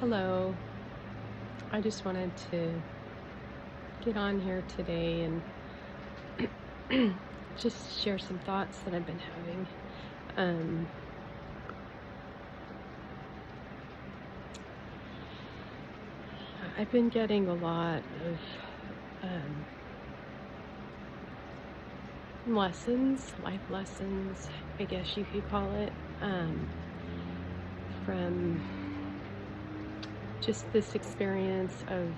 Hello. I just wanted to get on here today and just share some thoughts that I've been having. Um, I've been getting a lot of um, lessons, life lessons, I guess you could call it, from just this experience of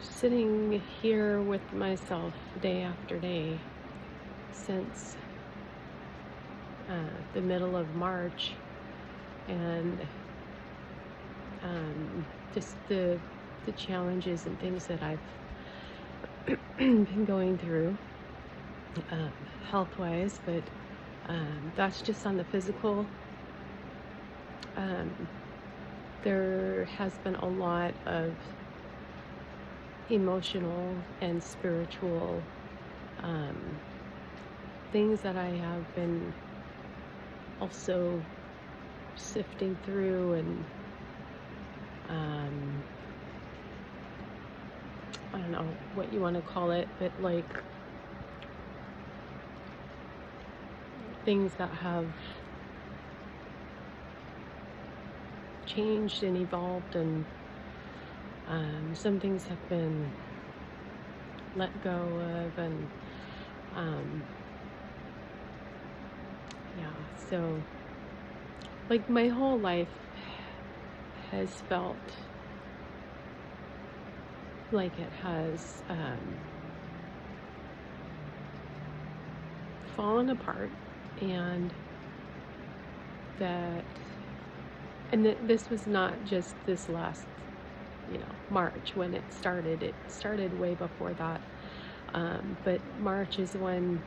sitting here with myself day after day since the middle of March, and just the challenges and things that I've been going through, um, health wise, but that's just on the physical. Um, there has been a lot of emotional and spiritual um, things that I have been also sifting through, and I don't know what you want to call it, but like things that have changed and evolved, and some things have been let go of, and um, yeah, so like my whole life has felt like it has fallen apart, and that this was not just this last March when it started way before that, but March is when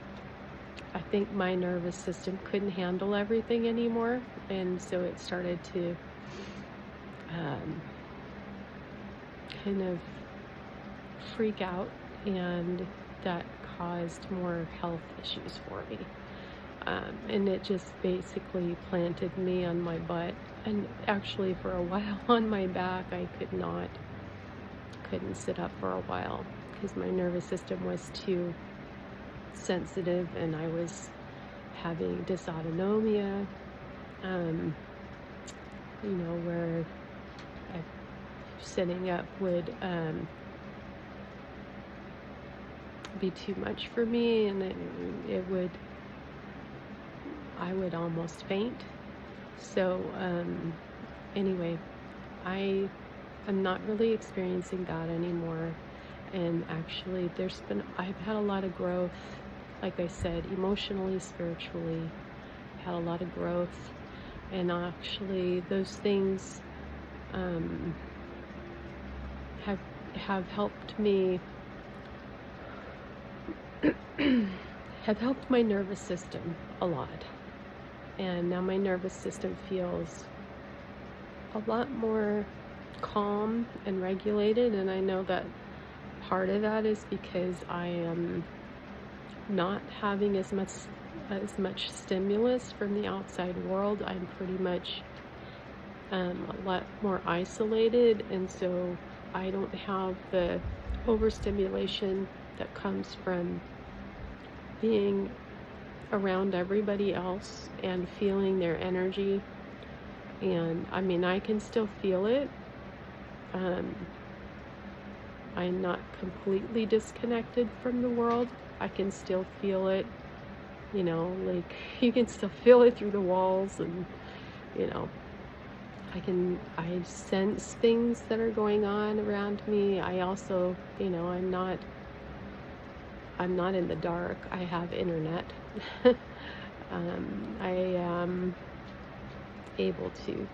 I think my nervous system couldn't handle everything anymore, and so it started to kind of freak out, and that caused more health issues for me. And it just basically planted me on my butt, and actually for a while on my back. I couldn't sit up for a while because my nervous system was too sensitive, and I was having dysautonomia, where sitting up would be too much for me, and I would almost faint. So anyway, I am not really experiencing that anymore. And actually I've had a lot of growth, like I said, emotionally, spiritually, had a lot of growth. And actually those things have helped me, have helped my nervous system a lot. And now my nervous system feels a lot more calm and regulated, and I know that part of that is because I am not having as much stimulus from the outside world. I'm pretty much a lot more isolated, and so I don't have the overstimulation that comes from being around everybody else and feeling their energy. And I mean, I can still feel it. I'm not completely disconnected from the world. I can still feel it, like you can still feel it through the walls, and I sense things that are going on around me. I also, I'm not in the dark. I have internet. I am able to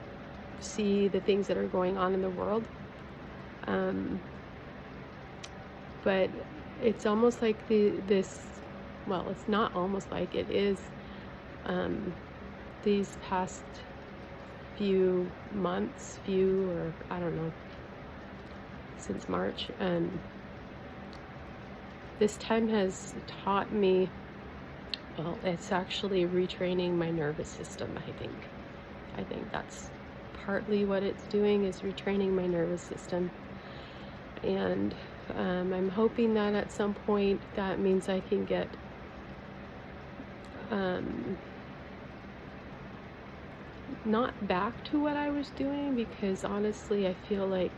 see the things that are going on in the world. But it's almost like it's not almost like, it is, these past few months, or I don't know, since March, this time has taught me, well, it's actually retraining my nervous system, I think. I think that's partly what it's doing is retraining my nervous system. And I'm hoping that at some point that means I can get not back to what I was doing, because honestly I feel like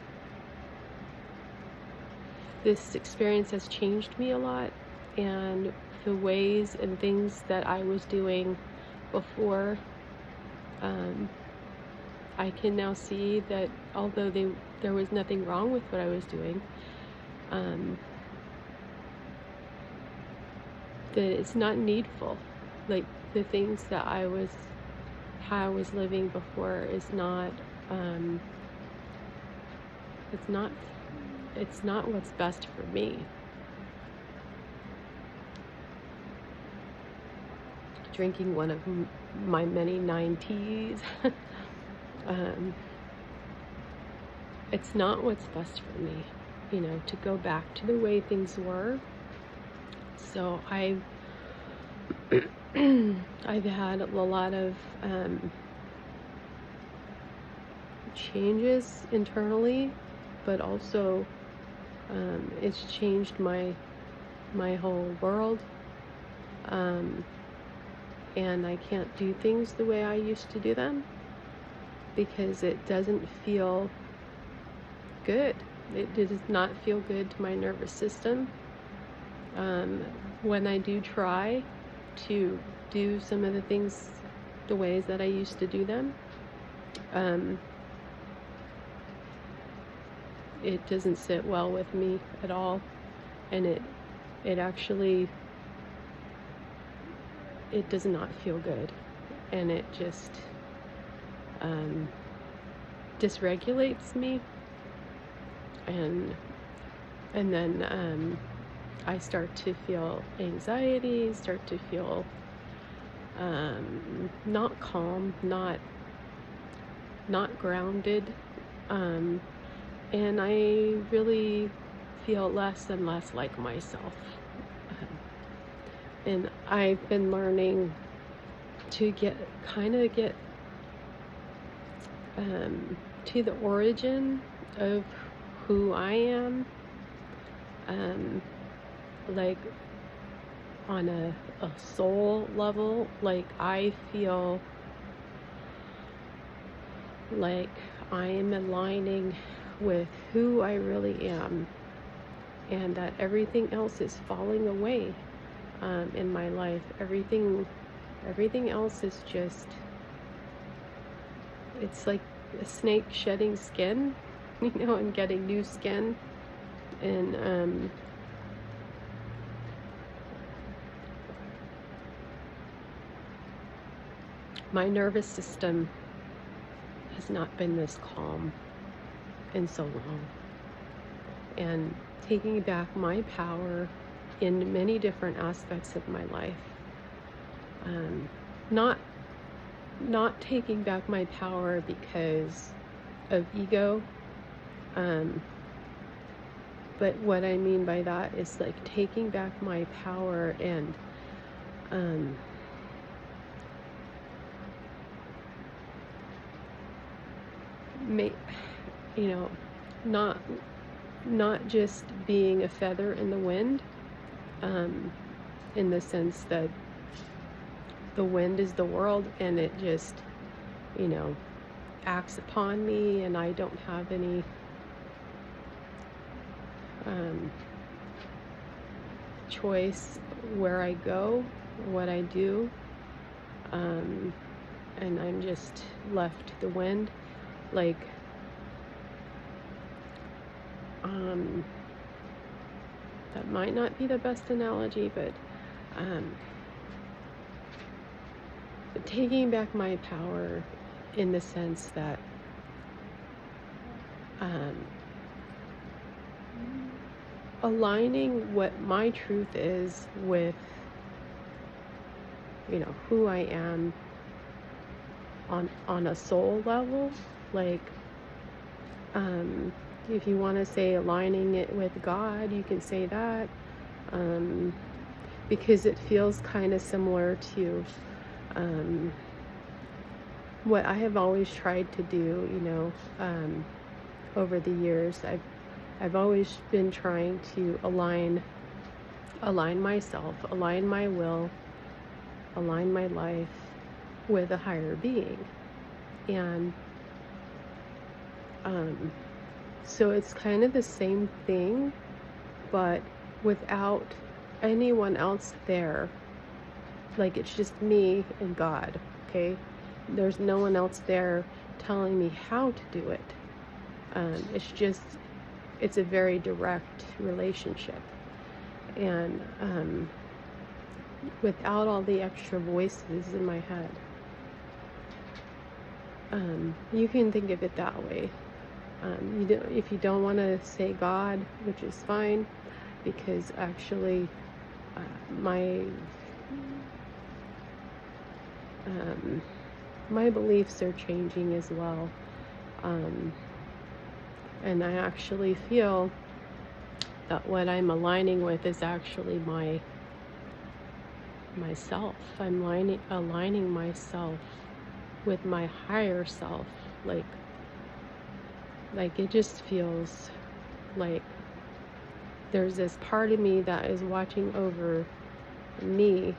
this experience has changed me a lot, and the ways and things that I was doing before, I can now see that although there was nothing wrong with what I was doing, that it's not needful. Like the things that how I was living before is not, it's not what's best for me. Drinking one of my many 9 teas. It's not what's best for me, to go back to the way things were. So I've had a lot of changes internally, but also it's changed my whole world, and I can't do things the way I used to do them because it doesn't feel good. It does not feel good to my nervous system. When I do try to do some of the things the ways that I used to do them, it doesn't sit well with me at all, and it actually, it does not feel good, and it just dysregulates me, and then I start to feel anxiety, start to feel not calm, not grounded, and I really feel less and less like myself. And I've been learning to get to the origin of who I am, like on a soul level. Like I feel like I am aligning with who I really am, and that everything else is falling away in my life. Everything else is just, it's like a snake shedding skin, and getting new skin. And my nervous system has not been this calm in so long. And taking back my power in many different aspects of my life. Not taking back my power because of ego, but what I mean by that is like taking back my power and not just being a feather in the wind, in the sense that the wind is the world and it just, acts upon me, and I don't have any choice where I go, what I do, and I'm just left to the wind. Like, that might not be the best analogy, but taking back my power in the sense that aligning what my truth is with, who I am on a soul level. Like, if you want to say aligning it with God, you can say that, because it feels kind of similar to what I have always tried to do, over the years, I've always been trying to align myself, align my will, align my life with a higher being. And so it's kind of the same thing, but without anyone else there. Like, it's just me and God, okay? There's no one else there telling me how to do it. It's a very direct relationship. And without all the extra voices in my head. You can think of it that way. If you don't want to say God, which is fine, because actually my beliefs are changing as well. And I actually feel that what I'm aligning with is actually myself. I'm aligning myself with my higher self. Like it just feels like there's this part of me that is watching over me,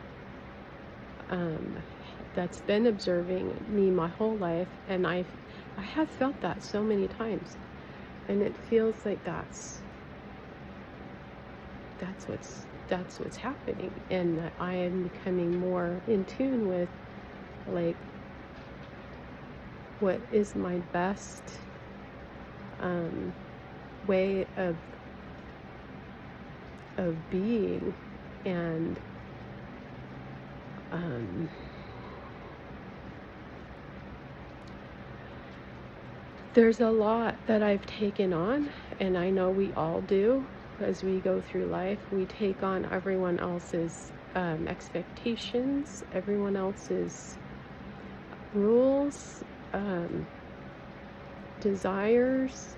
that's been observing me my whole life, and I have felt that so many times, and it feels like that's what's happening, and that I am becoming more in tune with, like, what is my best way of being. And there's a lot that I've taken on, and I know we all do. As we go through life, we take on everyone else's expectations, everyone else's rules, desires.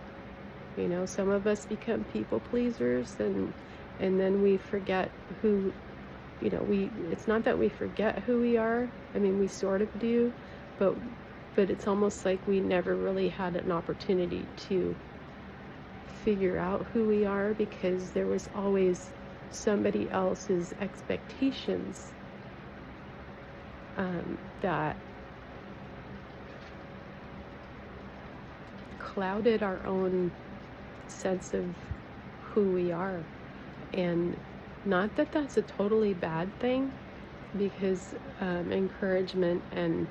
Some of us become people pleasers, and then we forget who, it's not that we forget who we are. I mean, we sort of do, but it's almost like we never really had an opportunity to figure out who we are, because there was always somebody else's expectations that clouded our own sense of who we are. And not that that's a totally bad thing, because encouragement and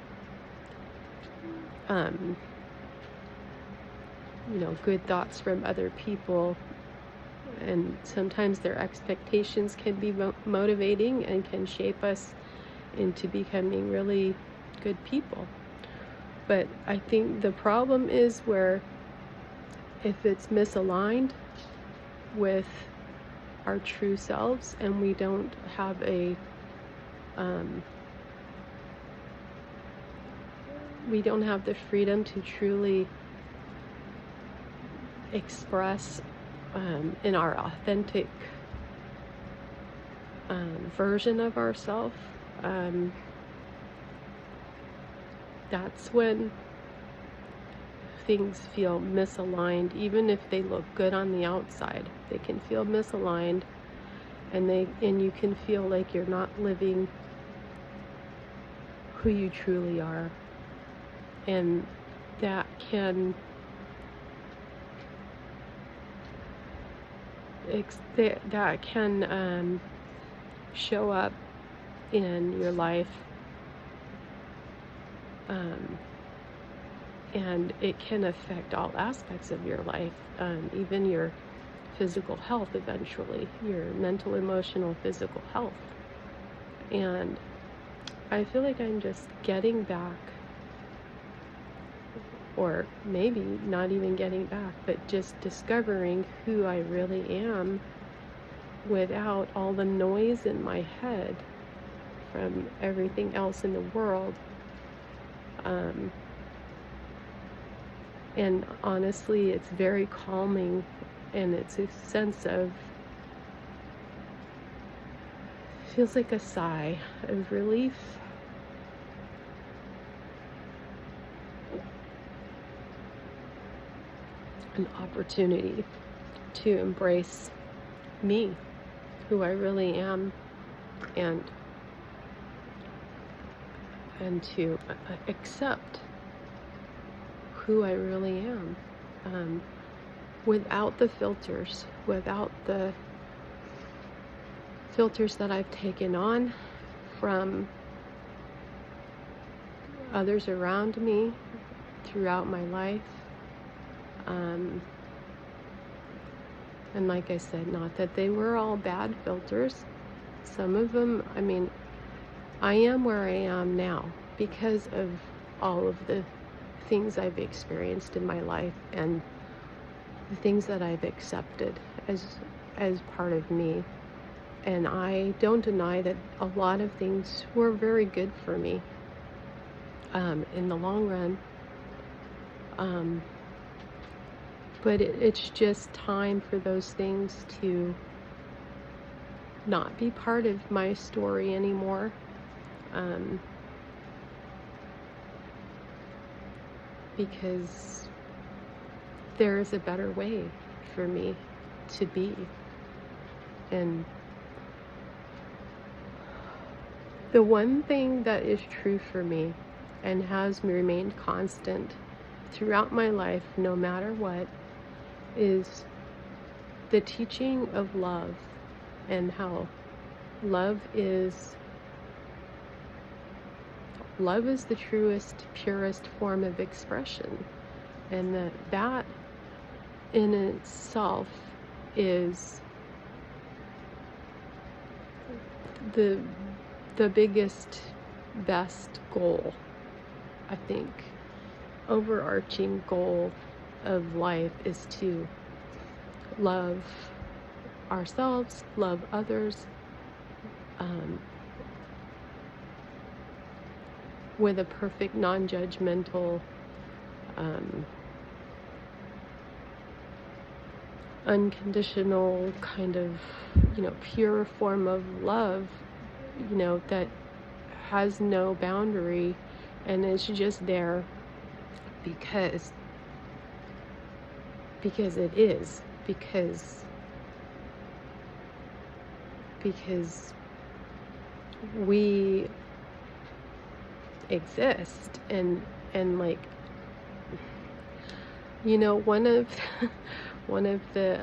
good thoughts from other people, and sometimes their expectations can be motivating and can shape us into becoming really good people. But I think the problem is where, if it's misaligned with our true selves, and we don't have we don't have the freedom to truly express in our authentic version of ourselves, that's when things feel misaligned. Even if they look good on the outside, they can feel misaligned, and you can feel like you're not living who you truly are. And that can show up in your life, and it can affect all aspects of your life, even your physical health eventually, your mental, emotional, physical health. And I feel like I'm just getting back, or maybe not even getting back, but just discovering who I really am without all the noise in my head from everything else in the world. And honestly, it's very calming, and it's a sense of, feels like a sigh of relief. an opportunity to embrace me, who I really am, and to accept who I really am, without the filters, without the filters that I've taken on from others around me throughout my life. And like I said, not that they were all bad filters. Some of them, I mean, I am where I am now because of all of the things I've experienced in my life and the things that I've accepted as part of me. And I don't deny that a lot of things were very good for me in the long run. But it's just time for those things to not be part of my story anymore. Because there is a better way for me to be. And the one thing that is true for me and has remained constant throughout my life, no matter what, is the teaching of love, and how love is the truest, purest form of expression, and that in itself is the biggest, best goal, I think. Overarching goal of life is to love ourselves, love others, with a perfect, non-judgmental, unconditional kind of, pure form of love, that has no boundary and is just there because it is, because we exist. And like, one of one of the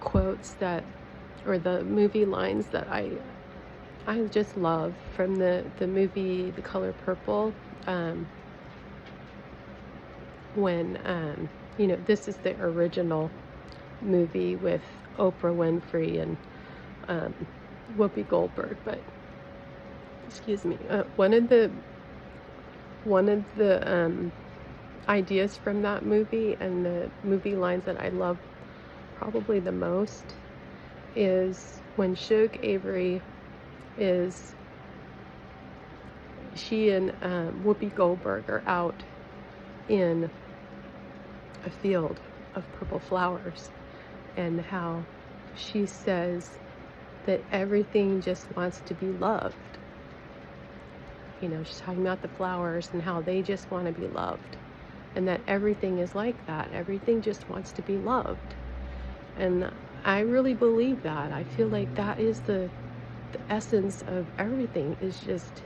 quotes that, or the movie lines that I just love from the movie The Color Purple, when this is the original movie with Oprah Winfrey and Whoopi Goldberg, but excuse me, one of the ideas from that movie, and the movie lines that I love probably the most, is when Shug Avery she and Whoopi Goldberg are out in a field of purple flowers, and how she says that everything just wants to be loved. She's talking about the flowers and how they just want to be loved, and that everything is like that. Everything just wants to be loved. And I really believe that. I feel like that is the essence of everything, is just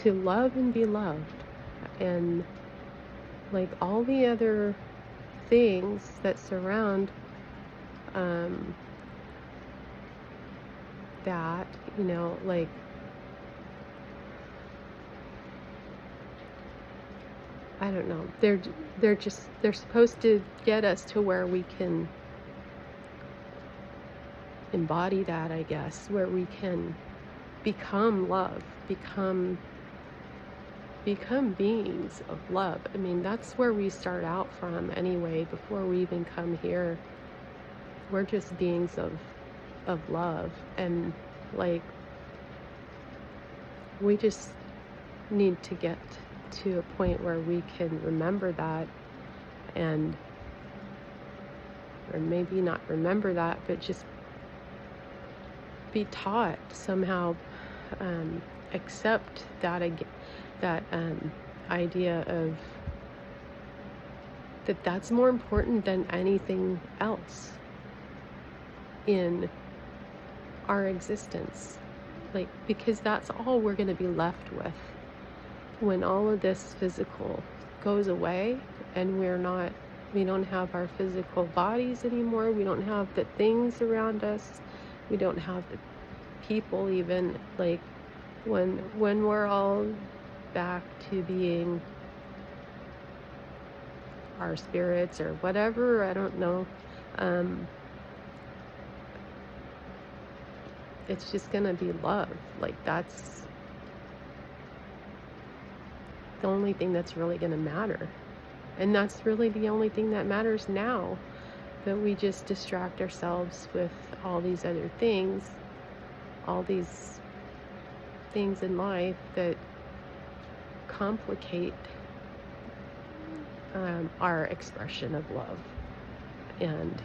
to love and be loved. And like all the other things that surround that, like, I don't know, they're supposed to get us to where we can embody that, I guess, where we can become love, become beings of love. I mean, that's where we start out from anyway. Before we even come here, we're just beings of love. And like, we just need to get to a point where we can remember that, and, or maybe not remember that, but just be taught somehow, accept that idea of that that's more important than anything else in our existence. Like, because that's all we're going to be left with when all of this physical goes away and we don't have our physical bodies anymore. We don't have the things around us. We don't have the people even. Like, when we're all back to being our spirits or whatever, I don't know. It's just gonna be love. Like, that's the only thing that's really gonna matter. And that's really the only thing that matters now. But we just distract ourselves with all these other things, all these things in life that complicate our expression of love. And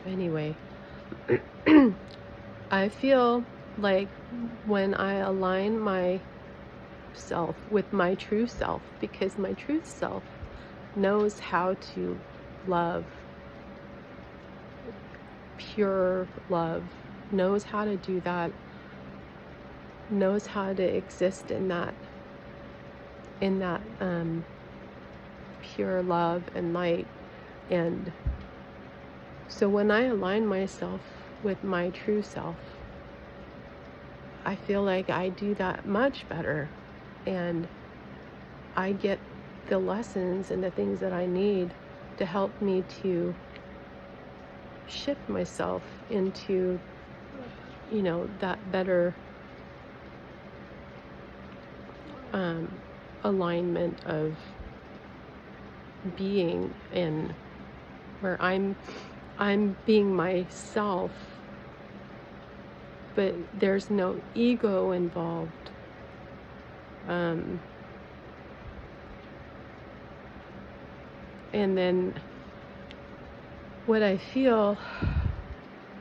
anyway, I feel like when I align myself with my true self, because my true self knows how to love, pure love, knows how to do that, knows how to exist in that pure love and light. And so when I align myself with my true self, I feel like I do that much better, and I get the lessons and the things that I need to help me to shift myself into, that better alignment of being, and where I'm being myself, but there's no ego involved. And then what I feel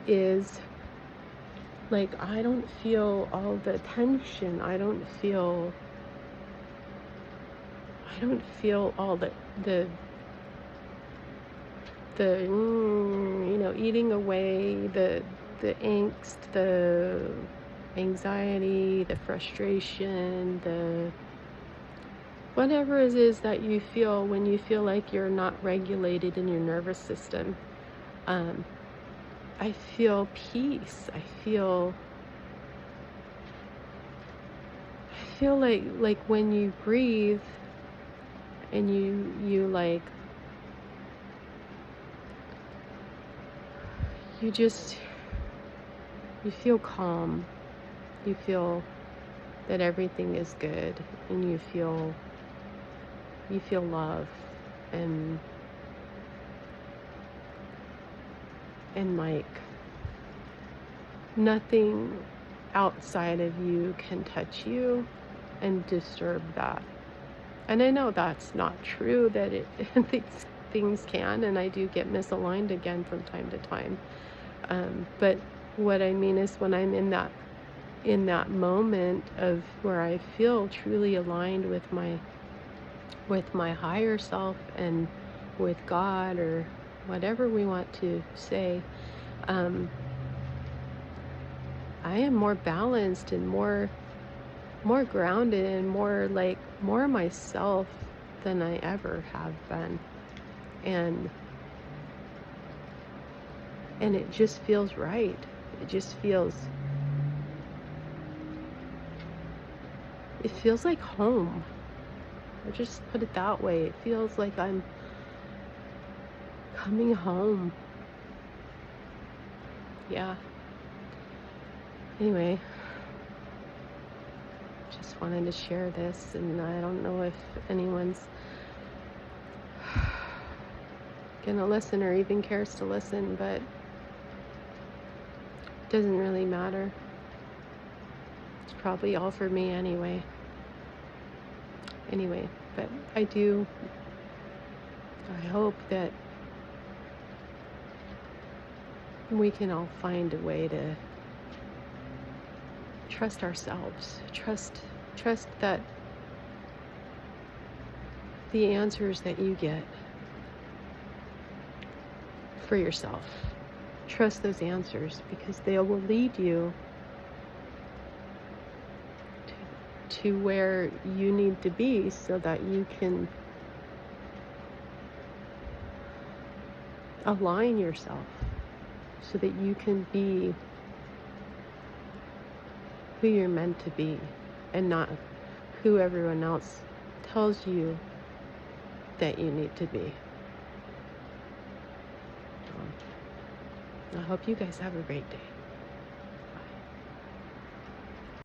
is like I don't feel all the tension. I don't feel all the eating away the angst, the anxiety, the frustration, the whatever it is that you feel when you feel like you're not regulated in your nervous system. I feel peace. I feel like when you breathe and you like, you feel calm. You feel that everything is good, and you feel love, and like nothing outside of you can touch you and disturb that. And I know that's not true, that things can, and I do get misaligned again from time to time. But what I mean is, when I'm in that moment of where I feel truly aligned with my higher self and with God, or whatever we want to say, I am more balanced and more grounded and more myself than I ever have been. And it just feels right. It feels like home. I'll just put it that way. It feels like I'm coming home. Yeah. Anyway, just wanted to share this, and I don't know if anyone's gonna listen or even cares to listen, but it doesn't really matter. It's probably all for me anyway. But I hope that we can all find a way to trust ourselves, trust that the answers that you get for yourself. Trust those answers, because they will lead you to where you need to be, so that you can align yourself, so that you can be who you're meant to be, and not who everyone else tells you that you need to be. I hope you guys have a great day.